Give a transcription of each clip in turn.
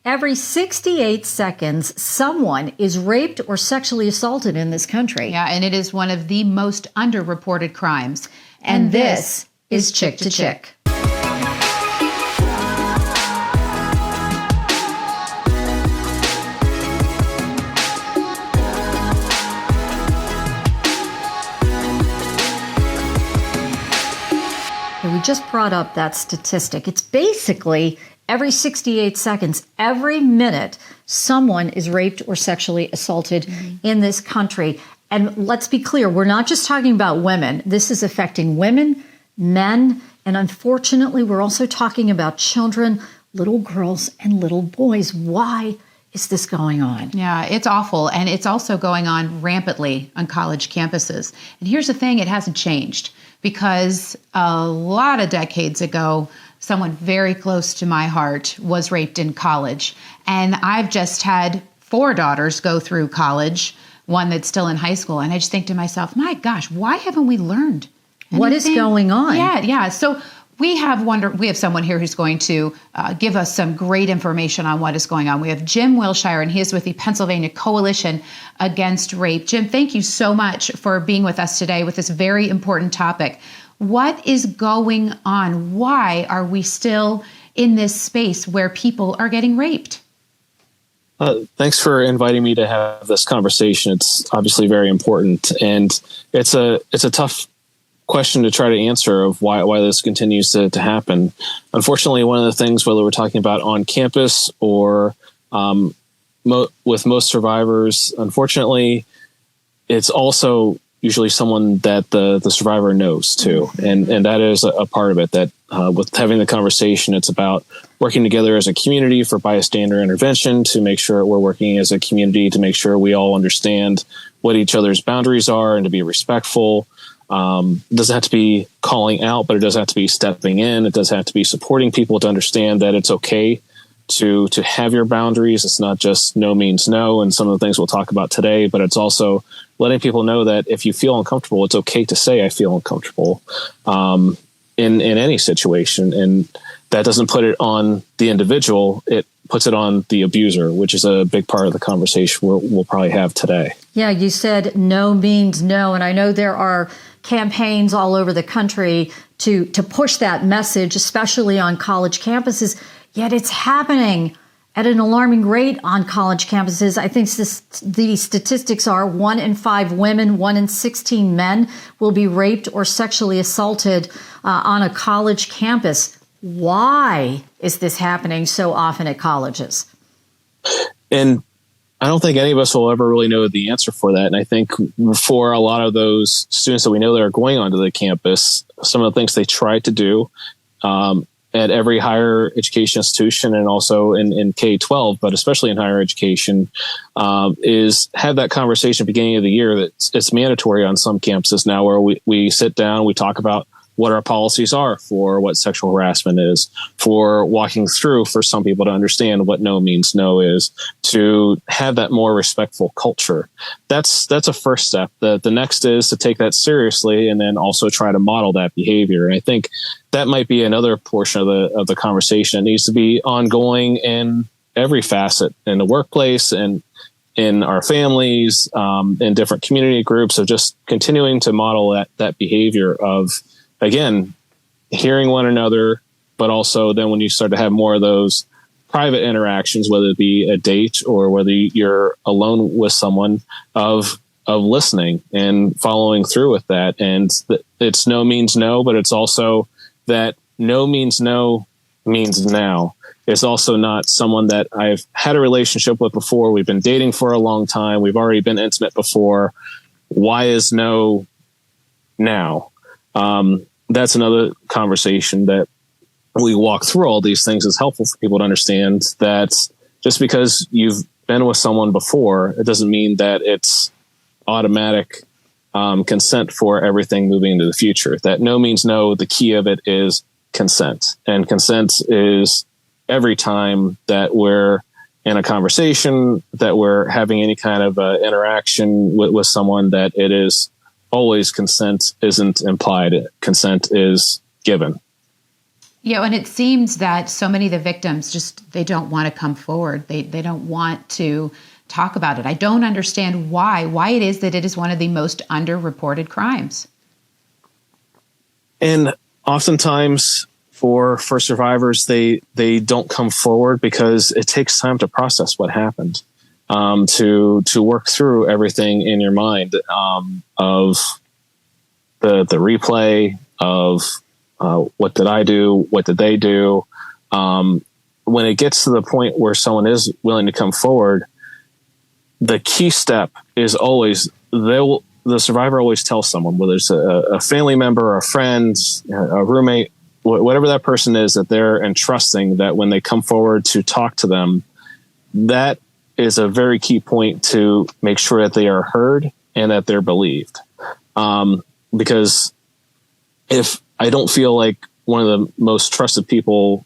Every 68 seconds, someone is raped or sexually assaulted in this country. Yeah, and it is one of the most underreported crimes. And this is Chick to Chick. We just brought up that statistic. It's basically every 68 seconds, every minute, someone is raped or sexually assaulted in this country. And let's be clear, we're not just talking about women. This is affecting women, men, and unfortunately, we're also talking about children, little girls, and little boys. Why is this going on? Yeah, it's awful. And it's also going on rampantly on college campuses. And here's the thing, it hasn't changed, because a lot of decades ago, someone very close to my heart was raped in college. And I've just had 4 daughters go through college, one that's still in high school. And I just think to myself, my gosh, why haven't we learned anything? What is going on? Yeah. So we have someone here who's going to give us some great information on what is going on. We have Jim Wilshire, and he is with the Pennsylvania Coalition Against Rape. Jim, thank you so much for being with us today with this very important topic. What is going on? Why are we still in this space where people are getting raped? Thanks for inviting me to have this conversation. It's obviously very important, and it's a tough question to try to answer of why this continues to happen. Unfortunately, one of the things, whether we're talking about on campus or with most survivors, unfortunately, it's also usually someone that the survivor knows too. And that is a part of it, that with having the conversation, it's about working together as a community for bystander intervention to make sure we're working as a community to make sure we all understand what each other's boundaries are and to be respectful. It doesn't have to be calling out, but it does have to be stepping in. It does have to be supporting people to understand that it's okay to have your boundaries. It's not just no means no, and some of the things we'll talk about today, but it's also letting people know that if you feel uncomfortable, it's okay to say I feel uncomfortable in any situation. And that doesn't put it on the individual. It puts it on the abuser, which is a big part of the conversation we'll probably have today. Yeah, you said no means no. And I know there are campaigns all over the country to push that message, especially on college campuses. Yet it's happening at an alarming rate on college campuses. I think the statistics are 1 in 5 women, 1 in 16 men will be raped or sexually assaulted on a college campus. Why is this happening so often at colleges? And I don't think any of us will ever really know the answer for that. And I think for a lot of those students that we know that are going onto the campus, some of the things they try to do at every higher education institution and also in K-12, but especially in higher education, is have that conversation at the beginning of the year that it's mandatory on some campuses now, where we sit down, we talk about what our policies are for what sexual harassment is, for walking through for some people to understand what no means no is, to have that more respectful culture. That's a first step. The next is to take that seriously and then also try to model that behavior. And I think that might be another portion of the conversation. It needs to be ongoing in every facet, in the workplace and in our families, in different community groups, of just continuing to model that behavior of, again, hearing one another, but also then when you start to have more of those private interactions, whether it be a date or whether you're alone with someone, of listening and following through with that. And it's no means no, but it's also that no means no means now. It's also not someone that I've had a relationship with before. We've been dating for a long time. We've already been intimate before. Why is no now? That's another conversation that we walk through. All these things is helpful for people to understand that just because you've been with someone before, it doesn't mean that it's automatic consent for everything moving into the future. That no means no. The key of it is consent, and consent is every time that we're in a conversation, that we're having any kind of interaction with someone, that it is always consent isn't implied. Consent is given. Yeah, and it seems that so many of the victims they don't want to come forward. They don't want to talk about it. I don't understand why it is that it is one of the most underreported crimes. And oftentimes for survivors, they don't come forward because it takes time to process what happened, to work through everything in your mind, of the replay of what did I do? What did they do? When it gets to the point where someone is willing to come forward, the key step is always the survivor always tells someone, whether it's a family member, a friend, a roommate, whatever that person is, that they're entrusting, that when they come forward to talk to them, that is a very key point to make sure that they are heard and that they're believed. Because if I don't feel like one of the most trusted people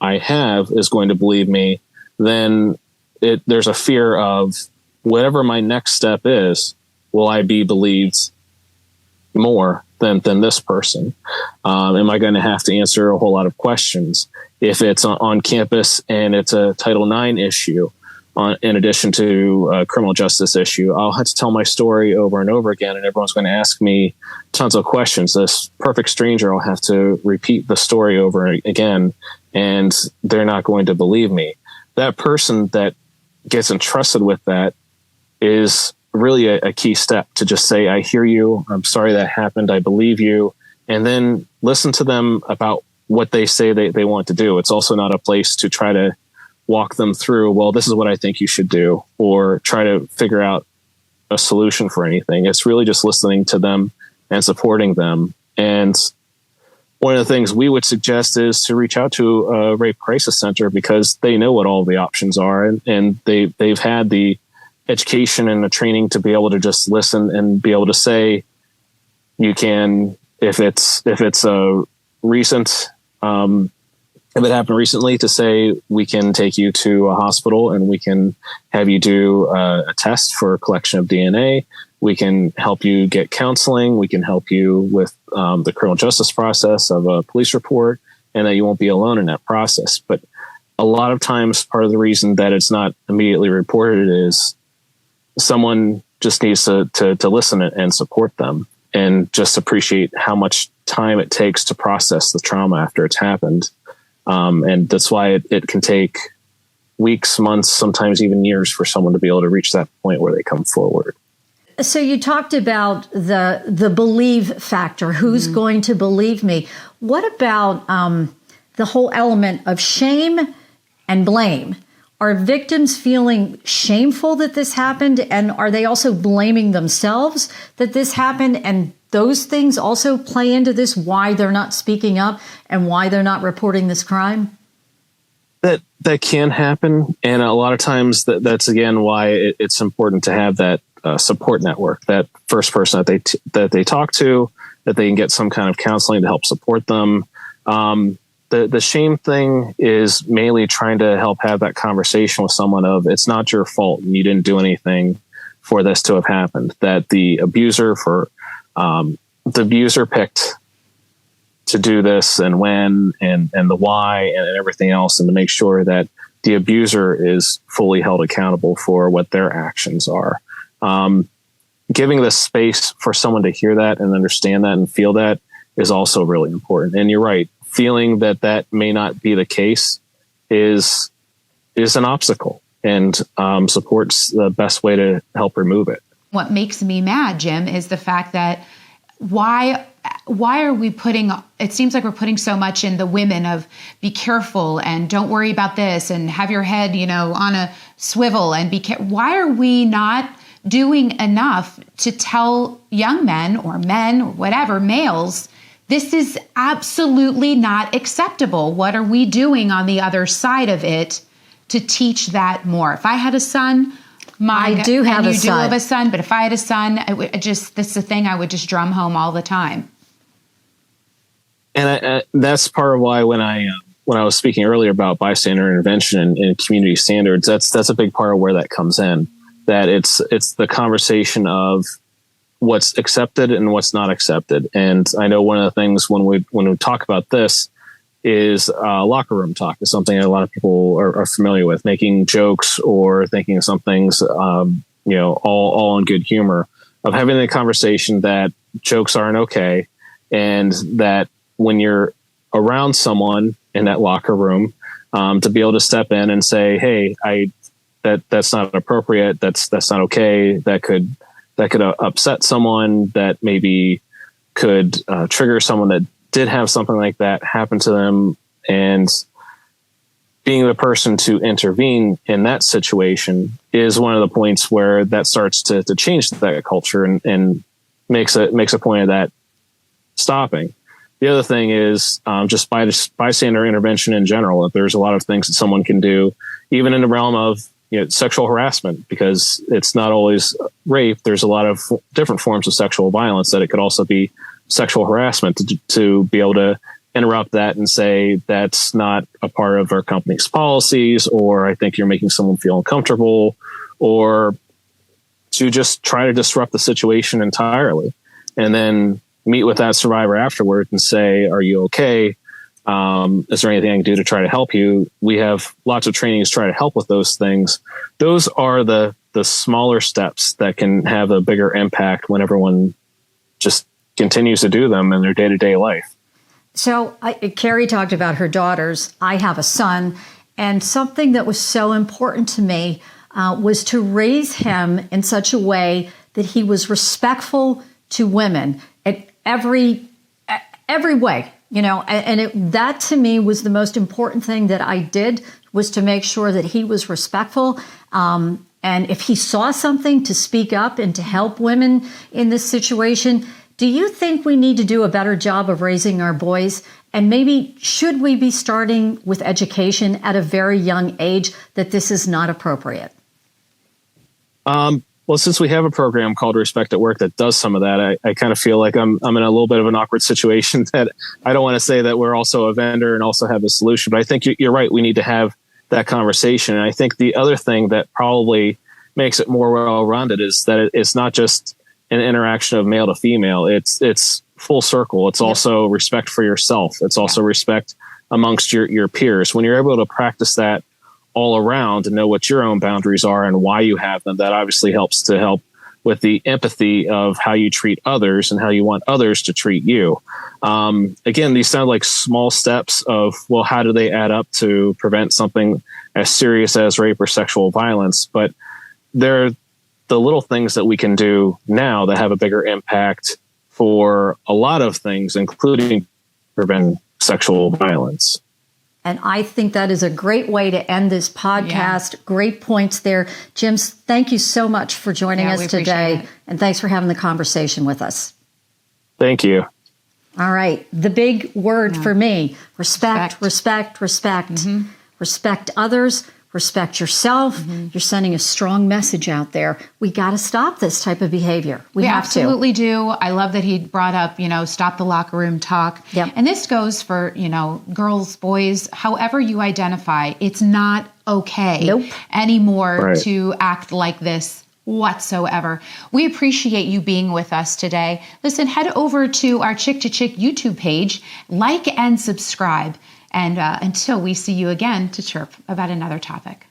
I have is going to believe me, then there's a fear of whatever my next step is, will I be believed more than this person? Am I going to have to answer a whole lot of questions? If it's on campus and it's a Title IX issue, in addition to a criminal justice issue, I'll have to tell my story over and over again, and everyone's going to ask me tons of questions. This perfect stranger will have to repeat the story over again, and they're not going to believe me. That person that gets entrusted with that is really a key step, to just say, I hear you. I'm sorry that happened. I believe you. And then listen to them about what they say they want to do. It's also not a place to try to walk them through, well, this is what I think you should do, or try to figure out a solution for anything. It's really just listening to them and supporting them. And one of the things we would suggest is to reach out to a rape crisis center, because they know what all the options are, and they've had the education and the training to be able to just listen and be able to say, you can, if it's a recent, if it happened recently, to say, we can take you to a hospital and we can have you do a test for collection of DNA. We can help you get counseling. We can help you with the criminal justice process of a police report, and that you won't be alone in that process. But a lot of times, part of the reason that it's not immediately reported is someone just needs to listen and support them, and just appreciate how much time it takes to process the trauma after it's happened. And that's why it can take weeks, months, sometimes even years for someone to be able to reach that point where they come forward. So you talked about the believe factor. Who's going to believe me? What about the whole element of shame and blame? Are victims feeling shameful that this happened? And are they also blaming themselves that this happened? And those things also play into this, why they're not speaking up and why they're not reporting this crime? That can happen. And a lot of times that's, again, why it's important to have that support network, that first person that they talk to, that they can get some kind of counseling to help support them. The shame thing is mainly trying to help have that conversation with someone of, it's not your fault and you didn't do anything for this to have happened. That the abuser picked to do this, and when, and the why, and everything else, and to make sure that the abuser is fully held accountable for what their actions are. Giving the space for someone to hear that and understand that and feel that is also really important. And you're right. Feeling that may not be the case is an obstacle, and support's the best way to help remove it. What makes me mad, Jim, is the fact that why are we putting, it seems like we're putting so much in the women of be careful and don't worry about this and have your head, on a swivel and why are we not doing enough to tell young men or men or whatever, males, this is absolutely not acceptable. What are we doing on the other side of it to teach that more? If I had a son, I do have a son. You do have a son, but if I had a son, this is the thing I would just drum home all the time. And that's part of why when I was speaking earlier about bystander intervention and community standards, that's a big part of where that comes in. That it's the conversation of what's accepted and what's not accepted. And I know one of the things when we talk about this is locker room talk. Is something a lot of people are familiar with, making jokes or thinking of some things, all in good humor, of having the conversation that jokes aren't okay, and that when you're around someone in that locker room, to be able to step in and say, "Hey, that's not appropriate. That's not okay. That could upset someone. That maybe could trigger someone that did have something like that happen to them." And being the person to intervene in that situation is one of the points where that starts to change that culture and makes a point of that stopping. The other thing is just bystander intervention in general. If there's a lot of things that someone can do, even in the realm of sexual harassment, because it's not always rape. There's a lot of different forms of sexual violence that it could also be sexual harassment, to be able to interrupt that and say, that's not a part of our company's policies, or I think you're making someone feel uncomfortable, or to just try to disrupt the situation entirely. And then meet with that survivor afterward and say, are you okay? Is there anything I can do to try to help you? We have lots of trainings to try to help with those things. Those are the smaller steps that can have a bigger impact when everyone just continues to do them in their day-to-day life. So Carrie talked about her daughters. I have a son, and something that was so important to me was to raise him in such a way that he was respectful to women in every way. That to me was the most important thing that I did, was to make sure that he was respectful. And if he saw something, to speak up and to help women in this situation. Do you think we need to do a better job of raising our boys? And maybe should we be starting with education at a very young age that this is not appropriate? Well, since we have a program called Respect at Work that does some of that, I kind of feel like I'm in a little bit of an awkward situation that I don't want to say that we're also a vendor and also have a solution. But I think you're right. We need to have that conversation. And I think the other thing that probably makes it more well-rounded is that it's not just an interaction of male to female. It's full circle. It's also respect for yourself. It's also respect amongst your peers. When you're able to practice that all around and know what your own boundaries are and why you have them, that obviously helps to help with the empathy of how you treat others and how you want others to treat you. Again, these sound like small steps of, well, how do they add up to prevent something as serious as rape or sexual violence? But they're the little things that we can do now that have a bigger impact for a lot of things, including preventing sexual violence. And I think that is a great way to end this podcast. Yeah. Great points there. Jim, thank you so much for joining us today. And thanks for having the conversation with us. Thank you. All right. The big word for me, respect. Mm-hmm. Respect others. Respect yourself. Mm-hmm. You're sending a strong message out there. We got to stop this type of behavior. We have absolutely do. I love that he brought up, stop the locker room talk. Yep. And this goes for, girls, boys, however you identify. It's not okay anymore to act like this whatsoever. We appreciate you being with us today. Listen, head over to our Chick to Chick YouTube page, like and subscribe. And until we see you again to chirp about another topic.